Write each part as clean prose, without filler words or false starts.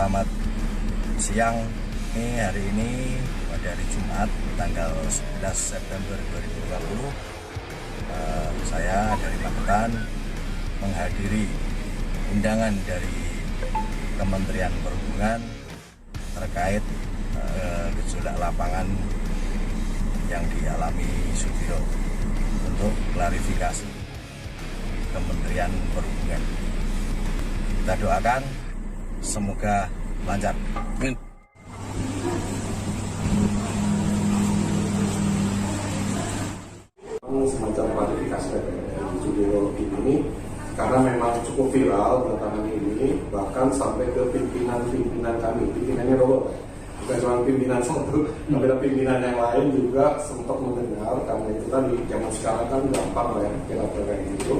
Selamat siang. Hari ini pada hari Jumat tanggal 11 September 2020, saya dari Magetan menghadiri undangan dari Kementerian Perhubungan terkait gejolak lapangan yang dialami Sudiro untuk klarifikasi Kementerian Perhubungan. Kita doakan semoga lancar. Amin. Semacam klarifikasi dari Sudiro ini karena memang cukup viral belakangan ini, bahkan sampai ke pimpinan kami, pimpinannya Robo, bukan cuma pimpinan satu, tapi ada pimpinan yang lain juga sempat mendengar. Karena itu tadi zaman sekarang kan gampang ya kira-kira kayak gitu.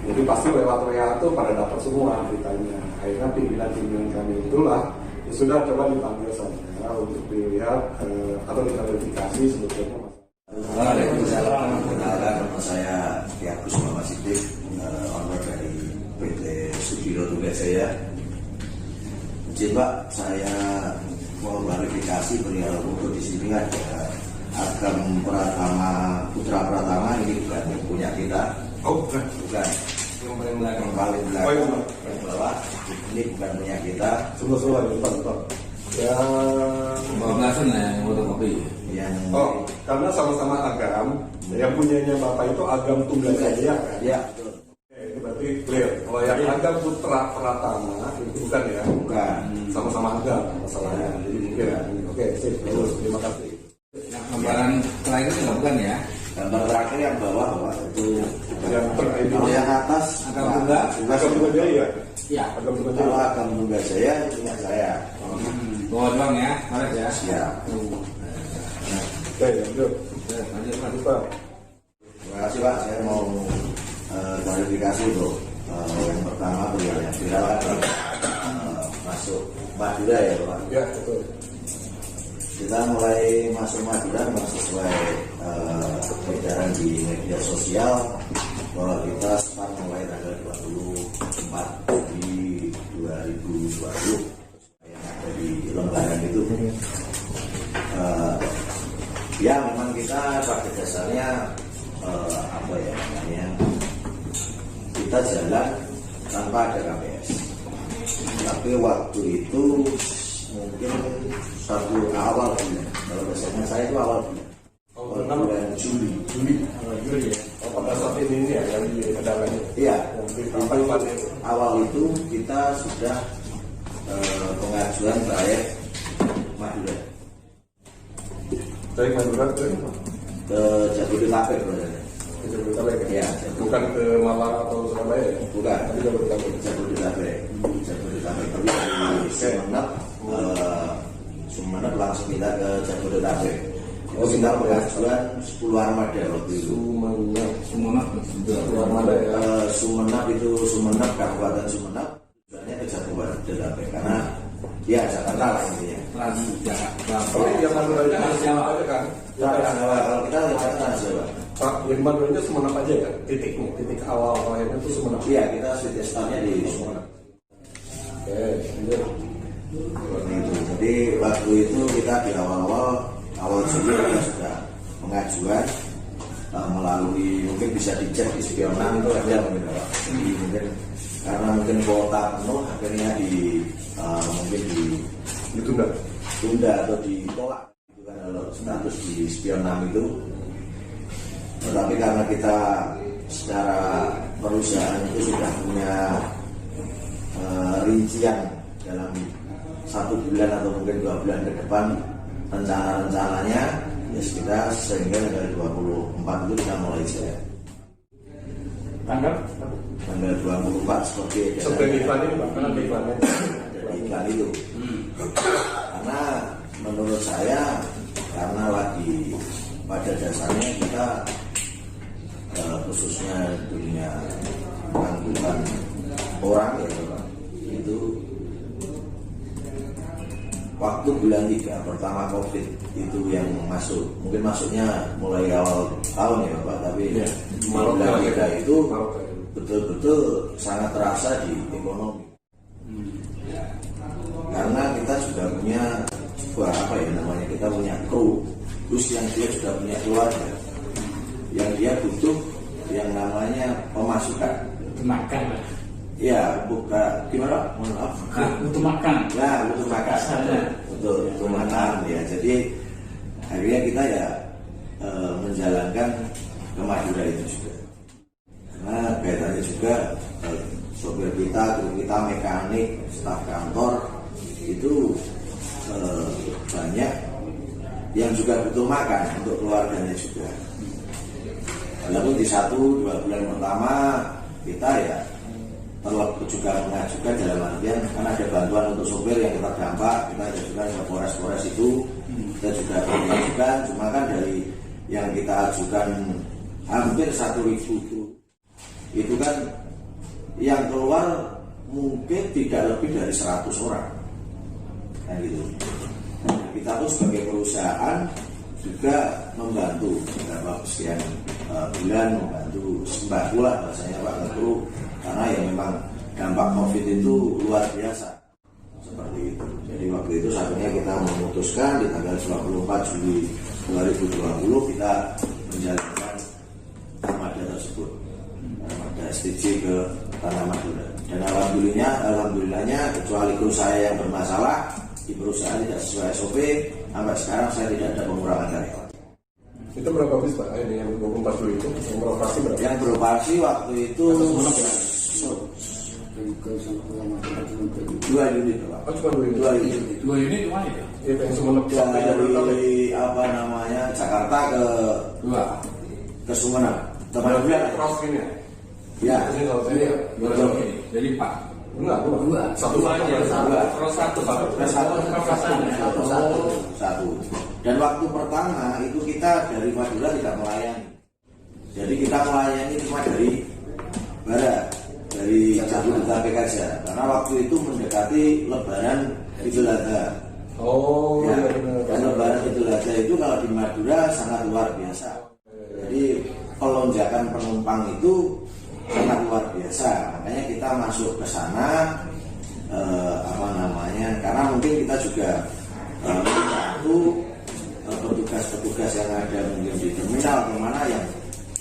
Jadi pasti lewat WA itu pada dapat semua beritanya. Akhirnya pimpinan kami itulah ya sudah coba dipanggil saja untuk dilihat atau diklarifikasi sebetulnya. Waalaikumsalam. Kenalkan, nama saya Ki Agus Muhammad Siddiq, owner dari PT Sudiro Tunggajaya. Izin Pak, saya mau klarifikasi perihal untuk di sini ada Agam Putra Pratama, ini bukan punya kita. Oh, bukan. Yang paling belakang, yang bawah, ini bukan punya kita. Semua depan. Pembelasan yang fotokopi. Karena sama-sama Agam, yang punyanya Bapak itu Agam Tunggajaya kan? Ya, Oke, itu berarti clear. Kalau yang Agam Putra Pratama itu bukan ya? bukan. Sama-sama Agam masalahnya. Jadi mungkin. Oke, sip. Terus, terima kasih. Gambaran terakhir itu bukan ya? Gambar terakhir yang bawah, Pak, itu Yang kalau yang atas Agam Tungga. Agam Tunggajaya. Iya. Agam Kalau Tunggajaya. Agam Tunggajaya itu punya saya. Bawa doang ya, Maret ya. Siap. Oke, lanjut. Lanjut Pak. Pak. Terima kasih Pak, saya mau klarifikasi untuk yang pertama perihal yang viral kan masuk Madura ya Pak. Ya, betul. Kita mulai masuk Madura memang sesuai edaran di media sosial bahwa kita start mulai tanggal 24 di 2020 yang ada di lembaran itu. Ya memang kita pada dasarnya kita jalan tanpa ada KPS. Tapi waktu itu mungkin satu awal bulan. Kalau biasanya saya itu awal bulan. Bulan Juli ya. Pada saat ini ya yang diadakan. Iya. Itu. Awal itu kita sudah pengajuan trayek Madura Dari Madura ke Jabodetabek sebenarnya. Jabodetabek ya? Iya. Bukan ke Malang atau Surabaya ya? Bukan. Tapi Jabodetabek. Jabodetabek. Tapi dari Sumeneb langsung kita ke Jabodetabek. Itu kita pengajuan 10 armada waktu itu. Sumeneb. Armada ya. Sumeneb itu Kabupaten Sumeneb. Tujuannya ke Jabodetabek karena ya Jakarta lah intinya. Trans Jakarta. Oh, yang Madura aja Trans Jawa. ada kan? Kalau kita Trans Jawa. Pak, yang Madura aja Sumeneb aja kan? Titik awal akhirnya itu Sumeneb. Iya, kita sudah startnya di Sumeneb. Oke, lanjut. Seperti itu. Jadi waktu itu kita di awal Juli kita sudah pengajuan melalui mungkin bisa dicek di spionan itu ada mungkin karena mungkin kuota penuh akhirnya mungkin ditunda atau ditolak itu kan kalau status di spionam itu. Tetapi karena kita secara perusahaan itu sudah punya rincian dalam 1 bulan atau mungkin 2 bulan ke depan rencananya ya sekitar sehingga dari 24 itu kita mulai jalan. Tanggal 24 seperti iklan ini Pak, karena iklannya ada di iklan itu. Karena menurut saya karena lagi pada dasarnya kita khususnya dunia angkutan orang ya Pak, itu waktu bulan 3 pertama COVID itu yang masuk, mungkin masuknya mulai awal tahun ya Pak, tapi ya, bulan 3 itu betul-betul sangat terasa di ekonomi. karena kita juga punya kita punya kru, terus yang dia juga punya keluarga, yang dia butuh yang namanya pemasukan. Makan, Ya, bukan gimana? Mohon maaf. untuk makan. Ya, butuh makan. Betul, untuk makan ya. Jadi akhirnya kita ya menjalankan ke Madura itu juga. Karena kaitannya juga sopir kita, kru kita, mekanik, staf kantor itu banyak yang juga butuh makan untuk keluarganya juga. Walaupun di 1-2 bulan pertama kita ya perlu juga mengajukan dalam artian karena ada bantuan untuk sopir yang kita dampak, kita ajukan ke Polres itu, kita juga mengajukan, cuma kan dari yang kita ajukan hampir 1.000 itu kan yang keluar mungkin tidak lebih dari 100 orang kan gitu. Kita tuh sebagai perusahaan juga membantu beberapa sekian bulan membantu sembako lah bahasanya Pak Ketua, karena ya memang dampak COVID itu luar biasa seperti itu. Jadi waktu itu saatnya kita memutuskan di tanggal 24 Juli 2020 kita menjalankan armada tersebut, armada STJ ke Tanah Madura. Dan alhamdulillahnya kecuali kru saya yang bermasalah di perusahaan tidak sesuai SOP, sampai sekarang saya tidak ada pengurangan karyawan. Itu berapa bis Pak? Ini yang 24 Juli itu yang beroperasi berapa? Yang beroperasi waktu itu 2 unit Pak. Oh, cuma 2 unit. 2 unit mana ya? Itu yang Sumeneb sampai Dari Jakarta ke Sumeneb. Teman cross ini ya? Ya. Ini kalau saya Betul. Jadi Pak. enggak, satu aja. Terus Satu. Dan waktu pertama itu kita dari Madura tidak melayani. Jadi kita melayani cuma dari barat, dari Jabodetabek aja. Karena waktu itu mendekati Lebaran Idul Adha. Oh, Ya, iya benar. dan Lebaran Idul Adha itu kalau di Madura sangat luar biasa. Jadi pelonjakan penumpang itu sangat luar biasa. Makanya kita masuk ke sana karena mungkin kita juga membantu petugas-petugas yang ada mungkin di terminal kemana yang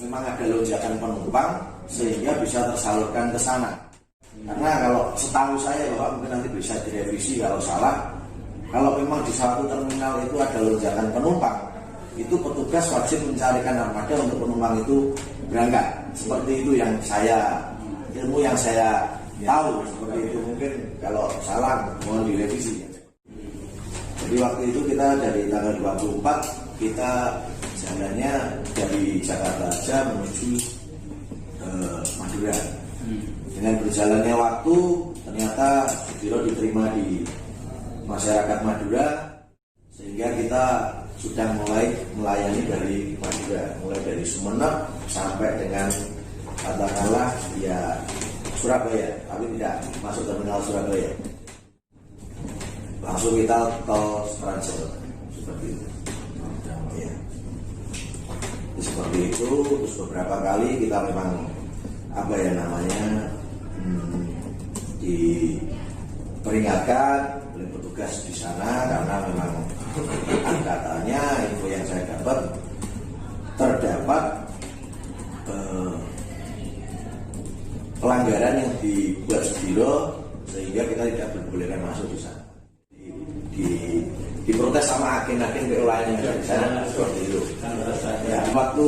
memang ada lonjakan penumpang sehingga bisa tersalurkan ke sana. Karena kalau setahu saya Bapak mungkin nanti bisa direvisi kalau salah, kalau memang di satu terminal itu ada lonjakan penumpang, itu petugas wajib mencarikan armada untuk penumpang itu berangkat. Seperti itu yang ilmu yang saya tahu seperti itu. Mungkin kalau salah mohon direvisi. Jadi waktu itu kita dari tanggal 24 kita jalannya dari Jakarta aja menuju Madura. Dengan berjalannya waktu ternyata Sudiro diterima di masyarakat Madura sehingga kita sudah mulai melayani dari Madura, mulai dari Sumeneb sampai dengan katakanlah ya Surabaya, tapi tidak masuk terminal Surabaya. Langsung kita tol Trans seperti itu. Ya. Seperti itu, terus beberapa kali kita memang diperingatkan oleh petugas di sana karena memang katanya info yang saya dapat terdapat pelanggaran yang dibuat Sudiro sehingga kita tidak diperbolehkan masuk di sana. Diprotes sama agen-agen PO lainnya di sana seperti itu. Ya, waktu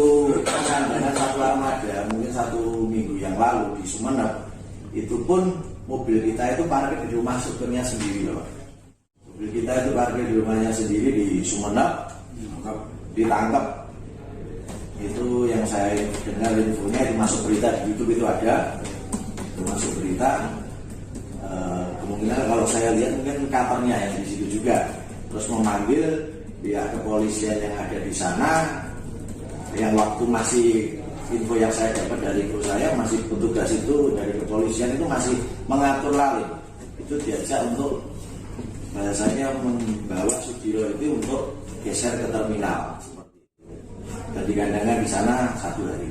dengan satu armada mungkin 1 minggu yang lalu di Sumeneb itu pun mobil kita itu parkir di rumah supirnya sendiri loh. Mobil kita itu parkir di rumahnya sendiri di Sumeneb, ditangkap. Itu yang saya dengar infonya itu masuk berita di YouTube itu ada, itu masuk berita. Kemungkinan kalau saya lihat mungkin katernya yang di situ juga, terus memanggil pihak kepolisian yang ada di sana. Yang waktu masih info yang saya dapat dari kru saya masih petugas itu dari kepolisian itu masih mengatur lalu itu diajak untuk bahasanya membawa Sudiro itu untuk geser ke terminal seperti itu. Dan dikandangkan di sana 1 hari.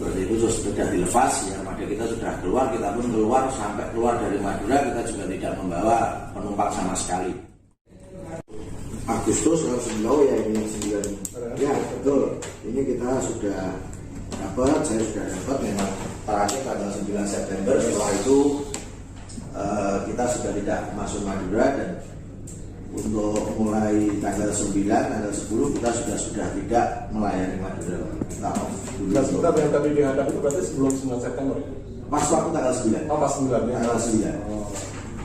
Seperti itu sudah dilepas, ya armada kita sudah keluar, kita pun keluar, sampai keluar dari Madura kita juga tidak membawa penumpang sama sekali. Agustus langsung ya ini 9. Ya betul, ini kita sudah dapat, saya sudah dapat memang terakhir tanggal 9 September. Setelah itu kita sudah tidak masuk Madura, dan untuk mulai tanggal 9, tanggal 10 kita sudah tidak melayani Madura. Nah, sebentar yang tadi dihadap itu berarti sebelum 9 September ya? Pas waktu tanggal 9. Oh, pas 9 ya? Tanggal 9. Oh.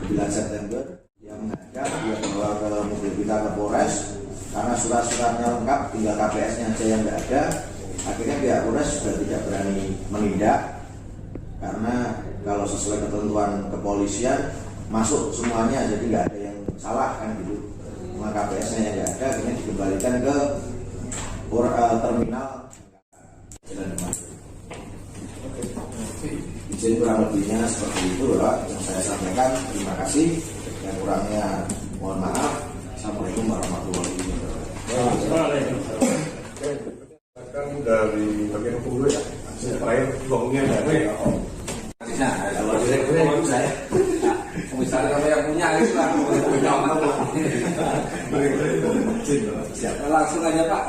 9 September dia menghadap, dia bawa ke mobil kita ke Polres, karena surat-suratnya lengkap, tinggal KPS-nya aja yang nggak ada. Akhirnya pihak Polres sudah tidak berani menindak, karena kalau sesuai ketentuan kepolisian masuk semuanya, jadi nggak ada yang salah kan gitu. Cuma KPS-nya yang nggak ada, akhirnya dikembalikan ke terminal. Izin kurang lebihnya seperti itu Bapak yang saya sampaikan. Terima kasih. Yang kurangnya mohon maaf. Assalamualaikum warahmatullahi wabarakatuh. Kan dari bagian hukum dulu ya. Terakhir gongnya dari Nah, kalau direktur saya, misalnya kalau yang punya itu lah, punya langsung aja Pak,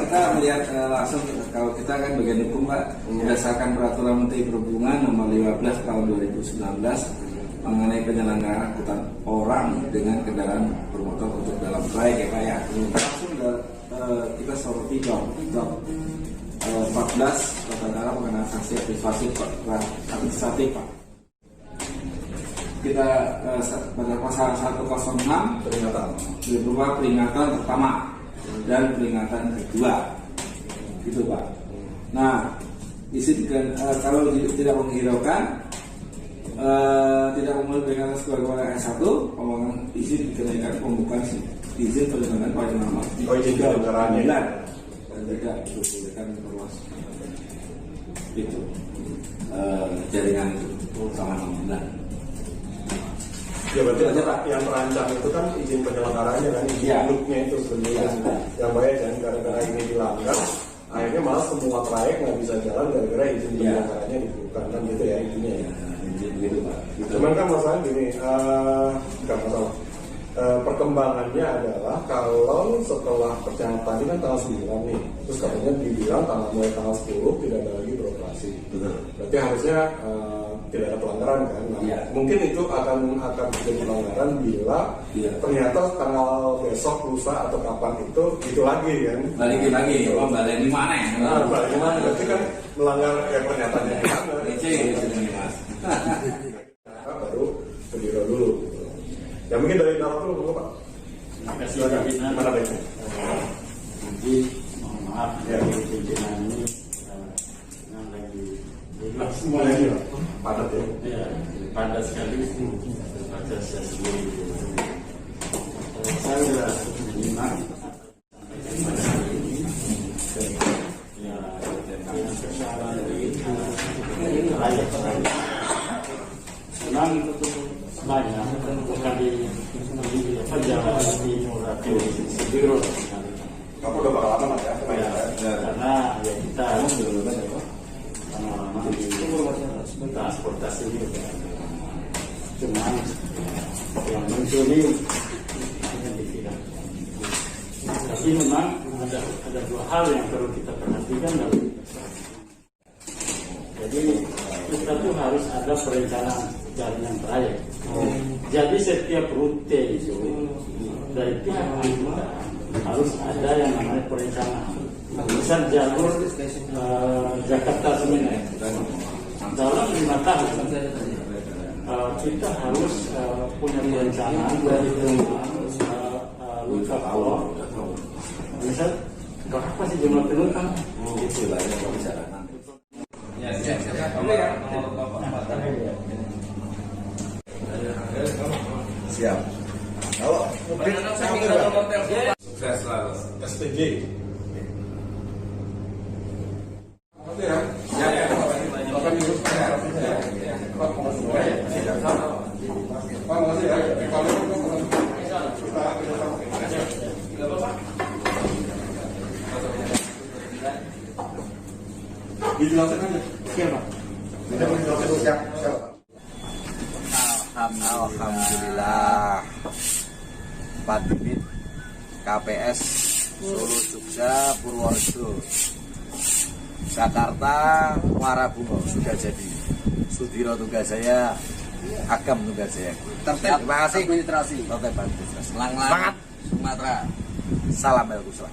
kita melihat langsung kalau kita kan bagian hukum Pak, berdasarkan peraturan Menteri Perhubungan nomor 15 tahun 2019 mengenai penyelenggaraan angkutan orang dengan kendaraan bermotor untuk dalam trayek ya Pak ya. Langsung kita soroti dong. 14 kota dalam mengenai sanksi administratif Pak. Kita pada pasal 106 peringatan. berupa peringatan pertama dan peringatan kedua, gitu Pak. Nah, izinkan kalau tidak menghiraukan, tidak memenuhi peringatan sebagai orang S1, pemohon izin dikenaikan pembukaan izin perjalanan pada nomor izin kendaraannya dan tidak diperbolehkan berluas itu jaringan itu sama 6 bulan. Ya berarti yang terancam itu kan izin penyelenggaranya kan, izin ya. Induknya itu sebenarnya yang bahaya jangan gara-gara ini dilanggar, akhirnya malah semua trayek nggak bisa jalan gara-gara izin penyelenggaranya dibuka kan gitu ya intinya ya. Gitu Pak. Gitu. Cuman kan masalah gini, bukan masalah. Perkembangannya adalah kalau setelah perjalanan tadi kan tanggal 9 nih, terus katanya dibilang mulai tanggal 10 tidak ada lagi beroperasi. Betul. Berarti harusnya tidak ada pelanggaran kan? Nah, ya. mungkin itu akan terjadi pelanggaran bila ternyata tanggal besok, lusa atau kapan itu lagi kan? Balikin lagi, balik di mana ya? Balik di mana? Berarti kan melanggar pernyataannya di mana? Mas. Baru ke biro dulu. Ya mungkin dari dalam dulu Pak. Terima kasih pimpinan. Gimana baiknya? Nanti mohon maaf ya pimpinan ini yang lagi Semua lagi Pak. Padat ya. ya padat sekali baca saya sendiri. Saya sudah menyimak ya dengan persoalan ini layak senang banyak bukan di perjalanan di Muratiu Biro Kamu udah bakal lama Mas ya? karena ya kita lama-lama di transportasi juga cuman yang muncul ini tidak. Tapi memang ada dua hal yang perlu kita perhatikan dalam jadi kita tuh harus ada perencanaan jaringan trayek. Jadi setiap rute itu dari pihak angkutan harus ada yang namanya perencanaan. Misal jalur Jakarta Semenan dalam 5 tahun kita harus punya perencanaan dari Luka Polo. Misal berapa sih jumlah penumpang? Itu lah yang bisa nanti. Ya, siap. Oke ya. Siap. Kalau Sukses selalu. STJ. Oke ya. Ya. Pak makasih ya. Kalau Dijelaskan aja. Siapa? Alhamdulillah Pak Dipit KPS Solo Jogja Purworejo Jakarta Muara Bungo sudah jadi. Sudiro tugas saya, Agam tugas saya. Terima kasih. Administrasi. Oke, Pak Administrasi. Semangat Sumatera. Salam El Kusra.